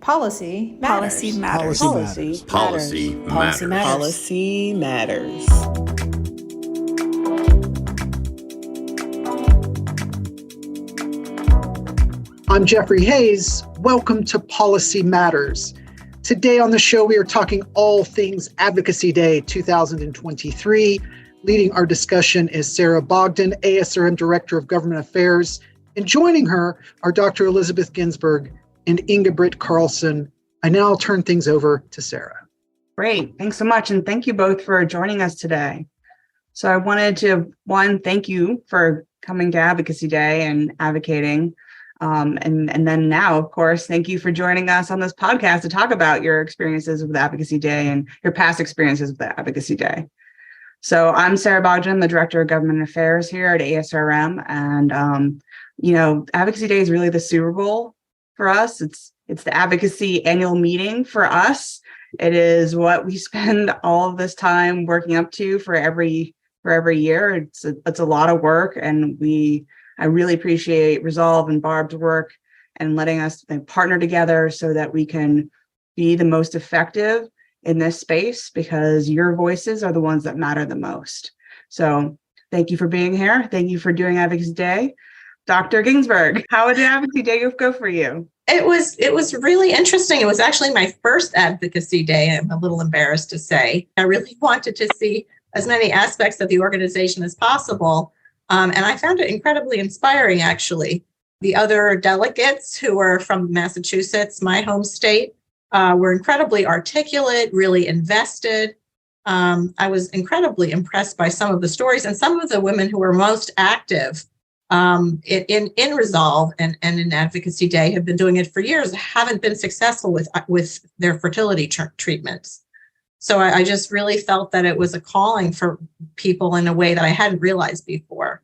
Policy matters. Policy matters. Policy matters. Policy matters. I'm Jeffrey Hayes. Welcome to Policy Matters. Today on the show, we are talking all things Advocacy Day 2023. Leading our discussion is Sarah Bogdan, ASRM Director of Government Affairs. And joining her are Dr. Elizabeth Ginsburg and Britt Carlsson. I now turn things over to Sarah. Great. Thanks so much. And thank you both for joining us today. So I wanted to, thank you for coming to Advocacy Day and advocating. And then now, of course, thank you for joining us on this podcast to talk about your experiences with Advocacy Day and your past experiences with Advocacy Day. So I'm Sarah Bogdan, the Director of Government Affairs here at ASRM. And, Advocacy Day is really the Super Bowl for us. It's the advocacy annual meeting for us. It is what we spend all of this time working up to for every year. It's a lot of work, and I really appreciate Resolve and Barb's work and letting us partner together so that we can be the most effective in this space, because your voices are the ones that matter the most. So thank you for being here. Thank you for doing Advocacy Day. Dr. Ginsburg, how did Advocacy Day go for you? It was really interesting. It was actually my first Advocacy Day, I'm a little embarrassed to say. I really wanted to see as many aspects of the organization as possible. And I found it incredibly inspiring, actually. The other delegates who were from Massachusetts, my home state, were incredibly articulate, really invested. I was incredibly impressed by some of the stories, and some of the women who were most active in Resolve and in Advocacy Day have been doing it for years, haven't been successful with their fertility treatments. So I just really felt that it was a calling for people in a way that I hadn't realized before.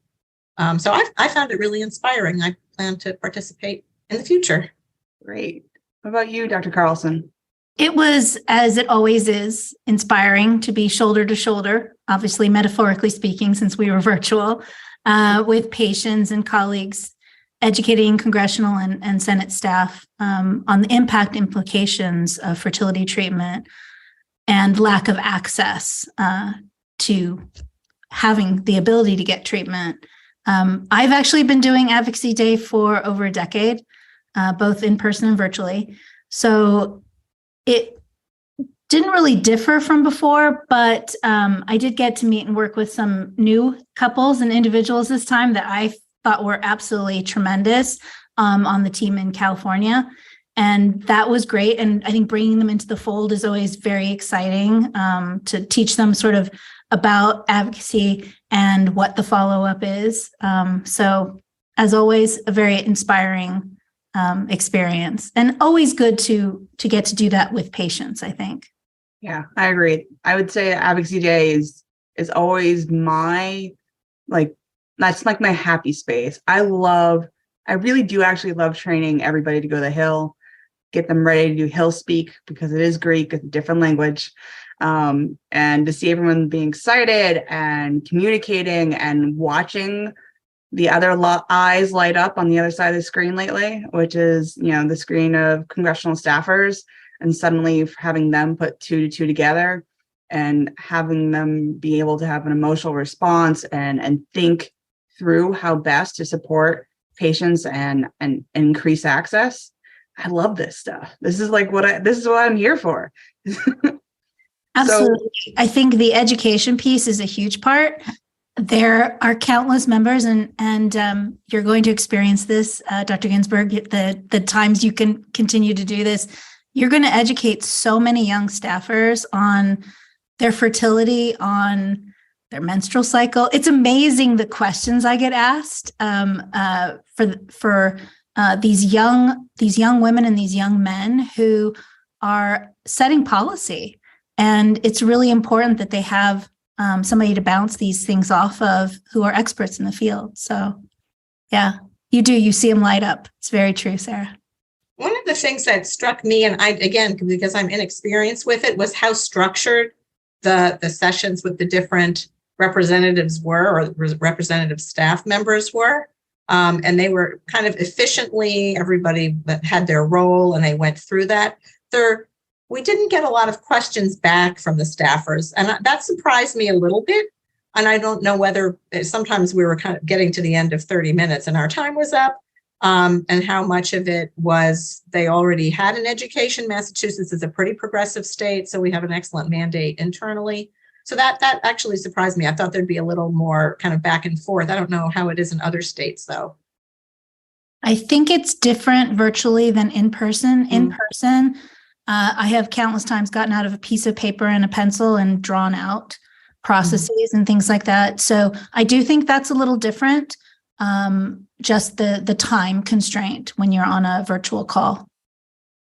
So I found it really inspiring. I plan to participate in the future. Great. What about you, Dr. Carlsson? It was, as it always is, inspiring to be shoulder to shoulder, obviously metaphorically speaking, since we were virtual, with patients and colleagues, educating congressional and Senate staff on the implications of fertility treatment and lack of access to having the ability to get treatment. I've actually been doing Advocacy Day for over a decade, both in person and virtually. So it didn't really differ from before, but I did get to meet and work with some new couples and individuals this time that I thought were absolutely tremendous on the team in California. And that was great. And I think bringing them into the fold is always very exciting to teach them sort of about advocacy and what the follow-up is. So as always, a very inspiring experience, and always good to get to do that with patients, I think. Yeah, I agree. I would say Advocacy Day is always that's like my happy space. I really do actually love training everybody to go to the Hill, get them ready to do Hill speak, because it is Greek, it's a different language. And to see everyone being excited and communicating and watching the other eyes light up on the other side of the screen lately, which is, the screen of congressional staffers, and suddenly having them put two to two together and having them be able to have an emotional response and think through how best to support patients and increase access. I love this stuff. This is what I'm here for. Absolutely. So, I think the education piece is a huge part. There are countless members, and you're going to experience this, Dr. Ginsburg, the times you can continue to do this. You're going to educate so many young staffers on their fertility, on their menstrual cycle. It's amazing the questions I get asked for these young women and these young men who are setting policy. And it's really important that they have somebody to bounce these things off of who are experts in the field. So, yeah, you see them light up. It's very true, Sarah. One of the things that struck me, and because I'm inexperienced with it, was how structured the sessions with the different representatives were, or representative staff members were. And they were kind of efficiently, everybody had their role and they went through that. We didn't get a lot of questions back from the staffers, and that surprised me a little bit. And I don't know whether sometimes we were kind of getting to the end of 30 minutes and our time was up, and how much of it was they already had an education. Massachusetts is a pretty progressive state, so we have an excellent mandate internally. So that actually surprised me. I thought there'd be a little more kind of back and forth. I don't know how it is in other states, though. I think it's different virtually than in person. In person, I have countless times gotten out of a piece of paper and a pencil and drawn out processes and things like that. So I do think that's a little different, just the time constraint when you're on a virtual call.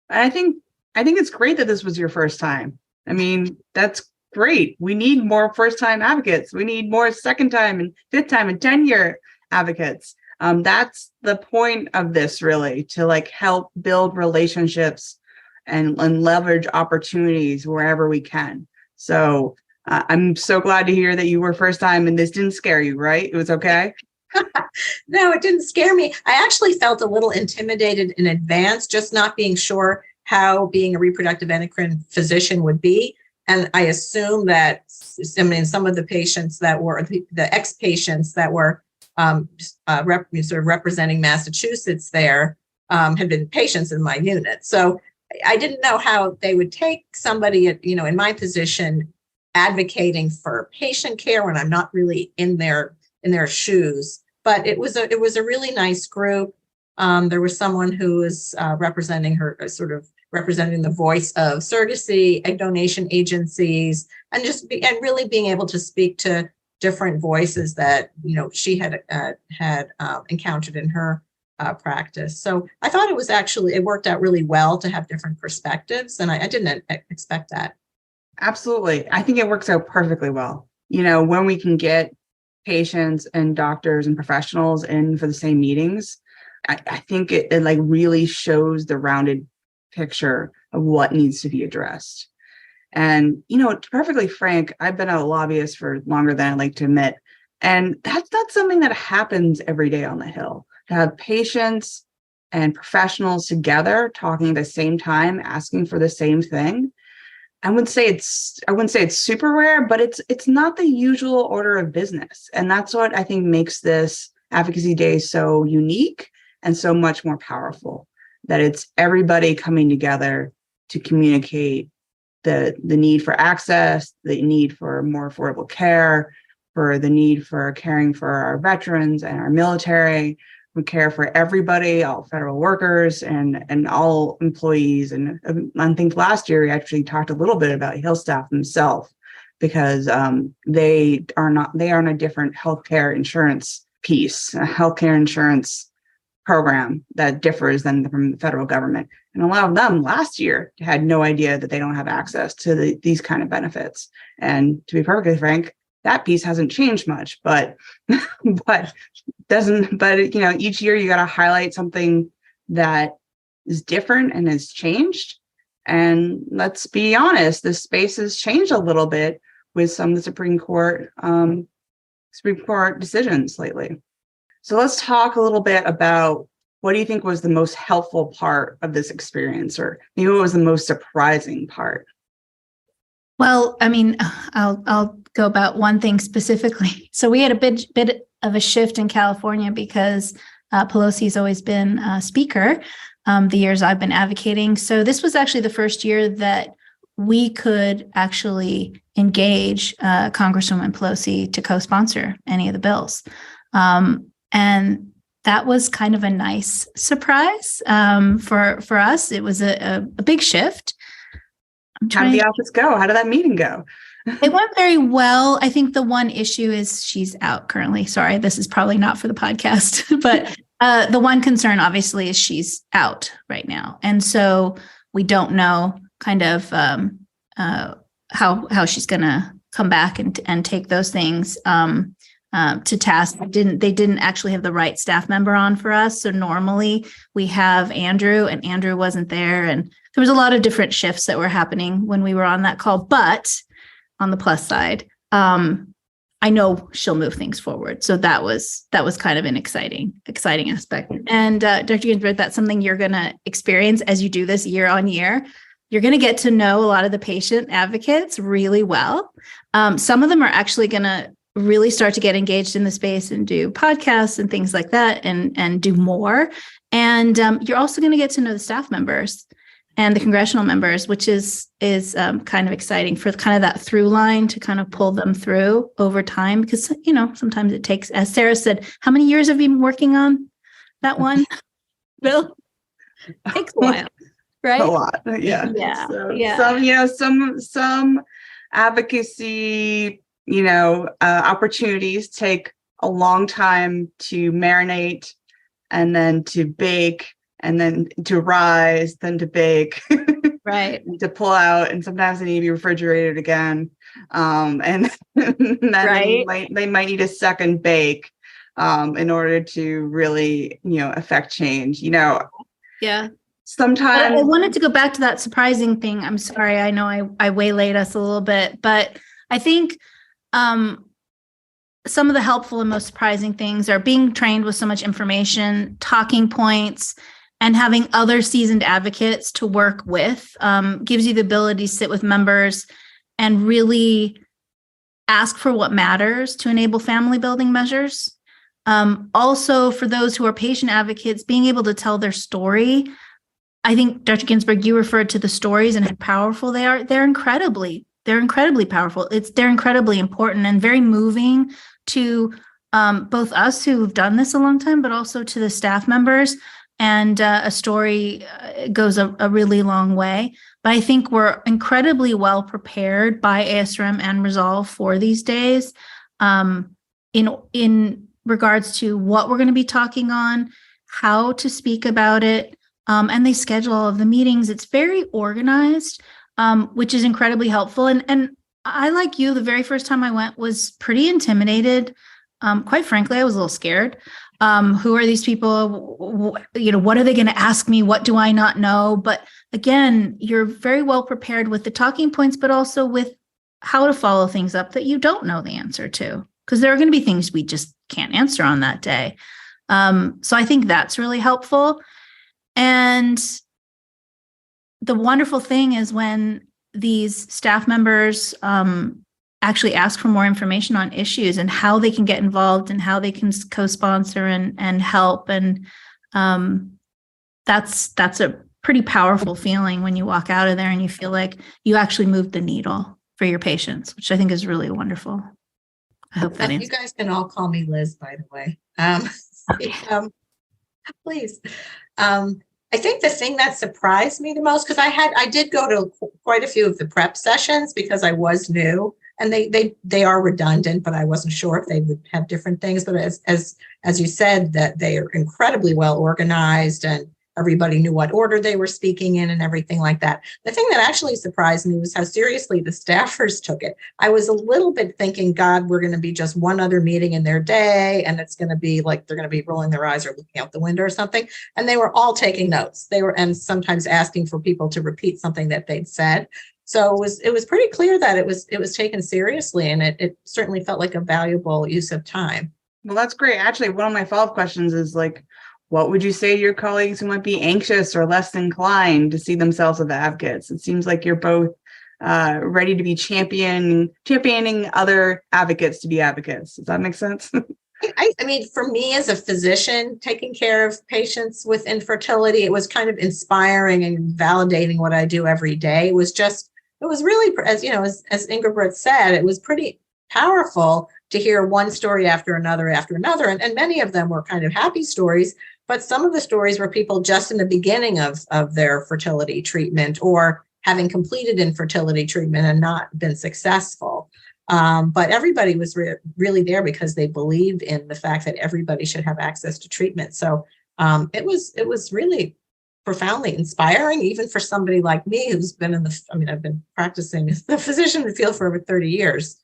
I think it's great that this was your first time. I mean, that's great. We need more first-time advocates. We need more second-time and fifth-time and 10-year advocates. That's the point of this, really, to like help build relationships and leverage opportunities wherever we can. So I'm so glad to hear that you were first time and this didn't scare you, right? It was okay? No, it didn't scare me. I actually felt a little intimidated in advance, just not being sure how being a reproductive endocrine physician would be. And I assume that, some of the patients that were, the ex-patients that were sort of representing Massachusetts there had been patients in my unit. So I didn't know how they would take somebody, in my position, advocating for patient care when I'm not really in their shoes. But it was a really nice group. There was someone who was representing the voice of surrogacy, egg donation agencies, and really being able to speak to different voices that she had encountered in her practice. So I thought it worked out really well to have different perspectives, and I didn't expect that. Absolutely. I think it works out perfectly well. When we can get patients and doctors and professionals in for the same meetings, I think it like really shows the rounded picture of what needs to be addressed. And, to be perfectly frank, I've been a lobbyist for longer than I like to admit. And that's not something that happens every day on the Hill. To have patients and professionals together talking at the same time, asking for the same thing. I wouldn't say it's super rare, but it's not the usual order of business. And that's what I think makes this Advocacy Day so unique and so much more powerful, that it's everybody coming together to communicate the need for access, the need for more affordable care, for the need for caring for our veterans and our military. We care for everybody, all federal workers and all employees. And I think last year we actually talked a little bit about Hill staff themselves, because they are on a different healthcare insurance piece, a healthcare insurance program that differs than from the federal government. And a lot of them last year had no idea that they don't have access to these kind of benefits. And to be perfectly frank, that piece hasn't changed much, but each year you got to highlight something that is different and has changed. And let's be honest, the space has changed a little bit with some of the Supreme Court decisions lately. So let's talk a little bit about, what do you think was the most helpful part of this experience, or maybe what was the most surprising part? Well, I mean, I'll go about one thing specifically. So we had a bit of a shift in California because Pelosi's always been a speaker the years I've been advocating. So this was actually the first year that we could actually engage Congresswoman Pelosi to co-sponsor any of the bills. And that was kind of a nice surprise for us. It was a big shift. How did the office go? How did that meeting go? It went very well. I think the one issue is she's out currently. Sorry, this is probably not for the podcast, but the one concern obviously is she's out right now. And so we don't know kind of how she's going to come back and take those things to task. They didn't actually have the right staff member on for us. So normally we have Andrew, and Andrew wasn't there. And there was a lot of different shifts that were happening when we were on that call. But on the plus side, I know she'll move things forward. So that was kind of an exciting aspect. And Dr. Ginsburg, that's something you're going to experience as you do this year on year. You're going to get to know a lot of the patient advocates really well. Some of them are actually going to really start to get engaged in the space and do podcasts and things like that and do more. And you're also going to get to know the staff members and the congressional members, which is kind of exciting for kind of that through line to kind of pull them through over time. Because, sometimes it takes, as Sarah said, how many years have you been working on that one, Bill? It takes a while, right? A lot, yeah. Yeah. So, Yeah. some advocacy, opportunities take a long time to marinate and then to bake and then to rise, then to bake, Right. and to pull out, and sometimes they need to be refrigerated again. And then Right. they might need a second bake in order to really, affect change. Yeah. Sometimes I wanted to go back to that surprising thing. I'm sorry. I know I waylaid us a little bit, but I think some of the helpful and most surprising things are being trained with so much information, talking points, and having other seasoned advocates to work with gives you the ability to sit with members and really ask for what matters to enable family building measures. Also, for those who are patient advocates, being able to tell their story. I think, Dr. Ginsburg, you referred to the stories and how powerful they are. They're incredibly powerful. They're incredibly important and very moving to both us who've done this a long time, but also to the staff members. And a story goes a really long way. But I think we're incredibly well prepared by ASRM and Resolve for these days in regards to what we're going to be talking on, how to speak about it, and they schedule all of the meetings. It's very organized, which is incredibly helpful. And I, like you, the very first time I went was pretty intimidated. Quite frankly, I was a little scared. Who are these people? What are they going to ask me? What do I not know? But again, you're very well prepared with the talking points, but also with how to follow things up that you don't know the answer to, because there are going to be things we just can't answer on that day. So I think that's really helpful. And the wonderful thing is when these staff members actually ask for more information on issues and how they can get involved and how they can co-sponsor and help. And that's a pretty powerful feeling when you walk out of there and you feel like you actually moved the needle for your patients, which I think is really wonderful. I hope that you guys can all call me Liz, by the way. Please. I think the thing that surprised me the most, because I did go to quite a few of the prep sessions because I was new, and they are redundant, but I wasn't sure if they would have different things. But as you said, that they are incredibly well organized and everybody knew what order they were speaking in and everything like that. The thing that actually surprised me was how seriously the staffers took it. I was a little bit thinking, God, we're going to be just one other meeting in their day, and it's going to be like they're going to be rolling their eyes or looking out the window or something. And they were all taking notes. And sometimes asking for people to repeat something that they'd said. So it was pretty clear that it was taken seriously, and it certainly felt like a valuable use of time. Well, that's great. Actually, one of my follow-up questions is what would you say to your colleagues who might be anxious or less inclined to see themselves as advocates? It seems like you're both ready to be championing other advocates to be advocates. Does that make sense? I mean, for me as a physician, taking care of patients with infertility, it was kind of inspiring and validating what I do every day. It was really, as Britt said, it was pretty powerful to hear one story after another. And many of them were kind of happy stories, but some of the stories were people just in the beginning of their fertility treatment or having completed infertility treatment and not been successful. But everybody was really there because they believed in the fact that everybody should have access to treatment. So it was really profoundly inspiring, even for somebody like me who's been I've been practicing as a physician in the field for over 30 years.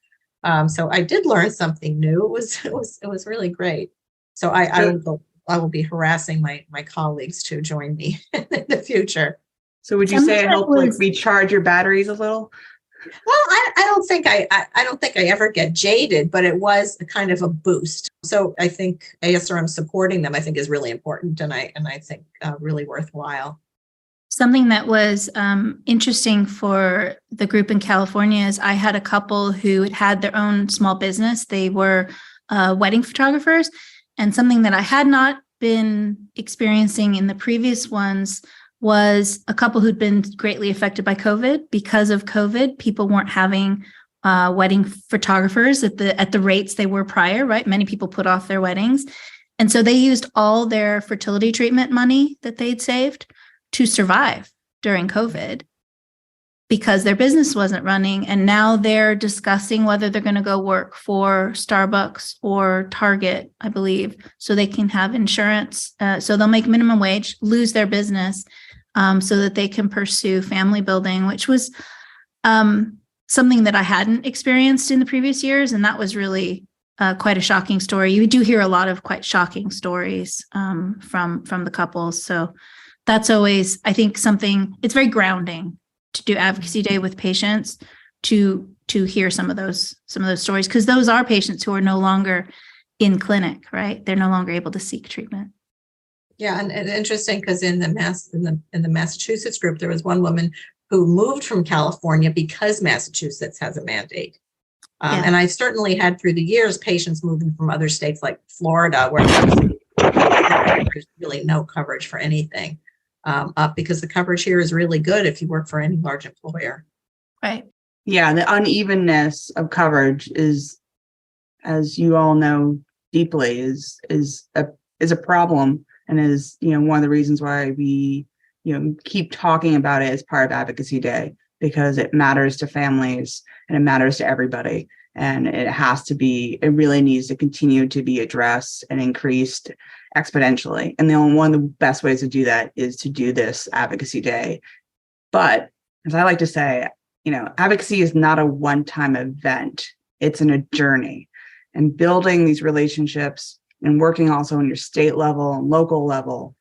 So I did learn something new. It was really great. So I will be harassing my colleagues to join me in the future. So would you say it helped recharge your batteries a little? Well, I don't think I ever get jaded, but it was a kind of a boost. So I think ASRM supporting them, I think, is really important, and I think really worthwhile. Something that was interesting for the group in California is I had a couple who had their own small business. They were wedding photographers, and something that I had not been experiencing in the previous ones was a couple who'd been greatly affected by COVID. Because of COVID, people weren't having wedding photographers at the rates they were prior, right? Many people put off their weddings. And so they used all their fertility treatment money that they'd saved to survive during COVID because their business wasn't running. And now they're discussing whether they're going to go work for Starbucks or Target, I believe, so they can have insurance. So they'll make minimum wage, lose their business, so that they can pursue family building, which was something that I hadn't experienced in the previous years. And that was really quite a shocking story. You do hear a lot of quite shocking stories from the couples. So that's always, I think, something, it's very grounding to do Advocacy Day with patients to hear some of those stories, because those are patients who are no longer in clinic, right? They're no longer able to seek treatment. Yeah, and interesting because in the Massachusetts group, there was one woman who moved from California because Massachusetts has a mandate. And I certainly had through the years patients moving from other states like Florida, where there's really no coverage for anything, up because the coverage here is really good if you work for any large employer. Right. Yeah, the unevenness of coverage is, as you all know deeply, is a problem, and is one of the reasons why we keep talking about it as part of Advocacy Day, because it matters to families and it matters to everybody, and it really needs to continue to be addressed and increased exponentially. And one of the best ways to do that is to do this Advocacy Day. But as I like to say, advocacy is not a one-time event. It's a journey, and building these relationships and working also on your state level and local level,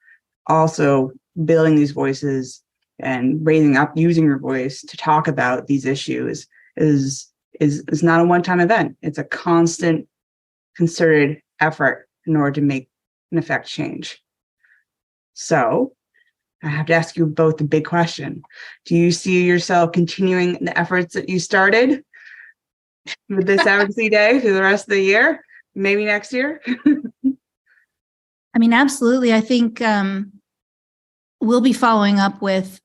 also building these voices and raising up, using your voice to talk about these issues is not a one-time event. It's a constant, concerted effort in order to make and affect change. So I have to ask you both the big question. Do you see yourself continuing the efforts that you started with this Advocacy Day through the rest of the year? Maybe next year? I mean, absolutely. I think we'll be following up with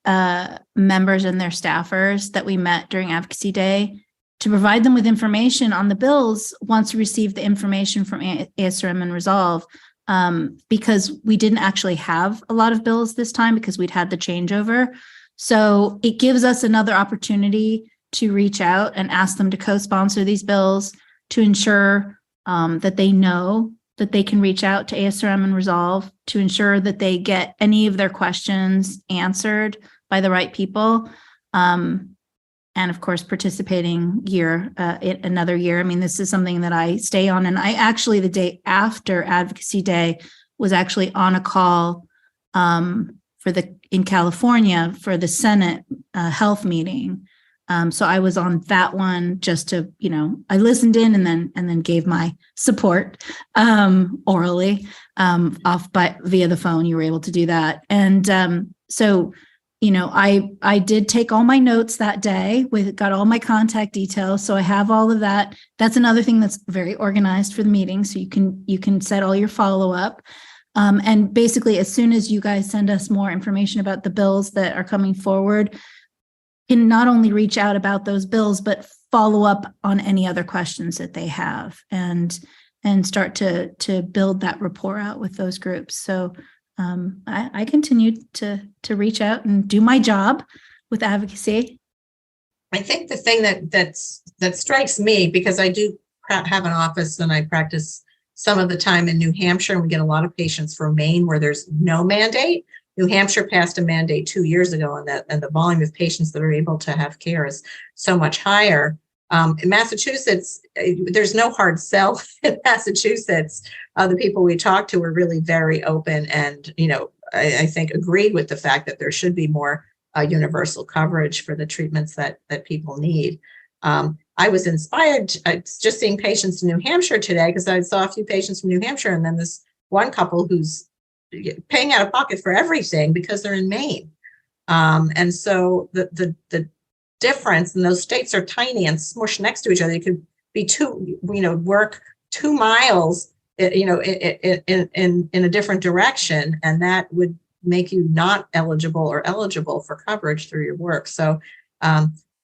members and their staffers that we met during Advocacy Day to provide them with information on the bills once we receive the information from ASRM and Resolve, because we didn't actually have a lot of bills this time because we'd had the changeover. So it gives us another opportunity to reach out and ask them to co-sponsor these bills to ensure that they know that they can reach out to ASRM and Resolve, to ensure that they get any of their questions answered by the right people. And of course, participating another year. I mean, this is something that I stay on. And I actually, the day after Advocacy Day, was actually on a call in California for the Senate health meeting. So I was on that one just to, I listened in and then gave my support orally via the phone. You were able to do that. And so, I did take all my notes that day, got all my contact details. So I have all of that. That's another thing that's very organized for the meeting. So you can set all your follow-up. And basically, as soon as you guys send us more information about the bills that are coming forward, can not only reach out about those bills, but follow up on any other questions that they have and start to build that rapport out with those groups. So I continue to reach out and do my job with advocacy. I think the thing that strikes me, because I do have an office and I practice some of the time in New Hampshire, and we get a lot of patients from Maine where there's no mandate. New Hampshire passed a mandate 2 years ago, and the volume of patients that are able to have care is so much higher. In Massachusetts, there's no hard sell in Massachusetts. The people we talked to were really very open and, I think agreed with the fact that there should be more universal coverage for the treatments that people need. I was inspired just seeing patients in New Hampshire today, because I saw a few patients from New Hampshire, and then this one couple who's paying out of pocket for everything because they're in Maine. And so the difference, and those states are tiny and smushed next to each other. You could be work 2 miles, in a different direction, and that would make you not eligible or eligible for coverage through your work. So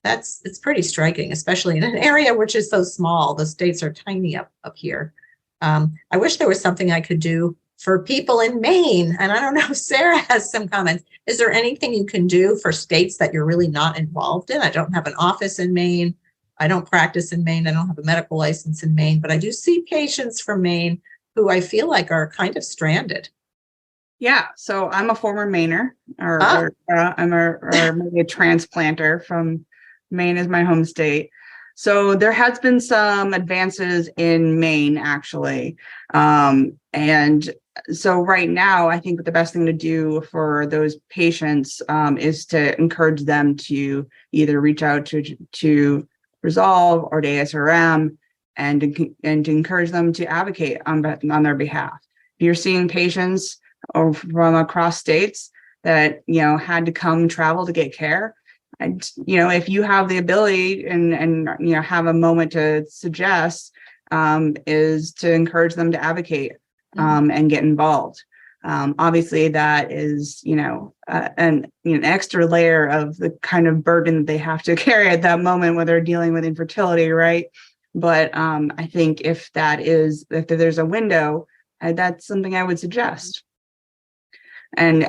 it's pretty striking, especially in an area which is so small. The states are tiny up here. I wish there was something I could do for people in Maine. And I don't know if Sarah has some comments. Is there anything you can do for states that you're really not involved in? I don't have an office in Maine. I don't practice in Maine. I don't have a medical license in Maine, but I do see patients from Maine who I feel like are kind of stranded. Yeah, so I'm a former Mainer, or maybe a transplanter from Maine is my home state. So there has been some advances in Maine, actually. And so right now, I think the best thing to do for those patients is to encourage them to either reach out to Resolve or to ASRM and to encourage them to advocate on their behalf. If you're seeing patients from across states that, had to come travel to get care, and, if you have the ability and have a moment to suggest, is to encourage them to advocate and get involved. Obviously, that is, an extra layer of the kind of burden that they have to carry at that moment when they're dealing with infertility, right? But I think if there's a window, that's something I would suggest. And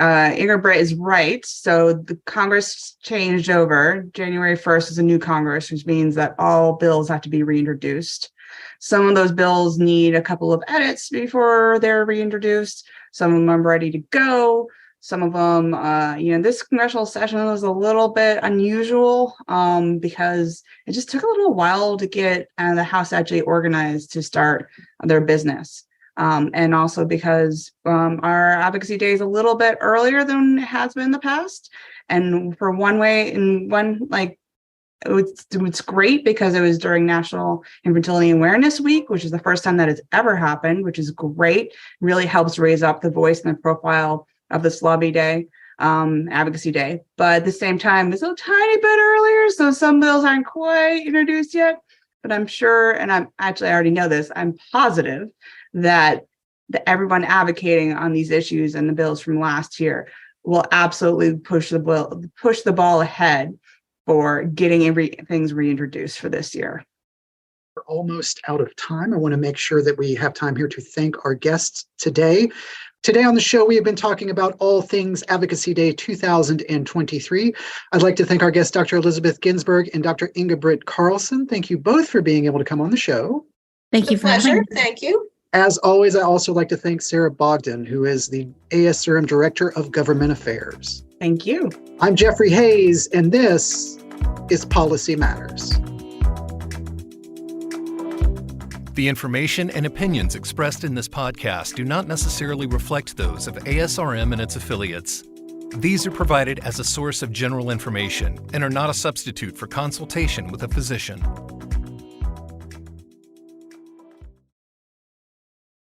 Britt is right. So the Congress changed over. January 1st is a new Congress, which means that all bills have to be reintroduced. Some of those bills need a couple of edits before they're reintroduced. Some of them are ready to go. Some of them, this congressional session was a little bit unusual because it just took a little while to get the House actually organized to start their business. And also because our advocacy day is a little bit earlier than it has been in the past. And for it's great because it was during National Infertility Awareness Week, which is the first time that it's ever happened, which is great. Really helps raise up the voice and the profile of this lobby day, advocacy day. But at the same time, it's a tiny bit earlier, so some bills aren't quite introduced yet. But I'm sure, and I already know this, I'm positive that everyone advocating on these issues and the bills from last year will absolutely push the ball ahead for getting things reintroduced for this year. We're almost out of time. I want to make sure that we have time here to thank our guests today. Today on the show, we have been talking about all things Advocacy Day 2023. I'd like to thank our guests, Dr. Elizabeth Ginsburg and Dr. Britt Carlsson. Thank you both for being able to come on the show. Thank you for having me. Thank you. As always, I also like to thank Sarah Bogdan, who is the ASRM Director of Government Affairs. Thank you. I'm Jeffrey Hayes, and this is Policy Matters. The information and opinions expressed in this podcast do not necessarily reflect those of ASRM and its affiliates. These are provided as a source of general information and are not a substitute for consultation with a physician.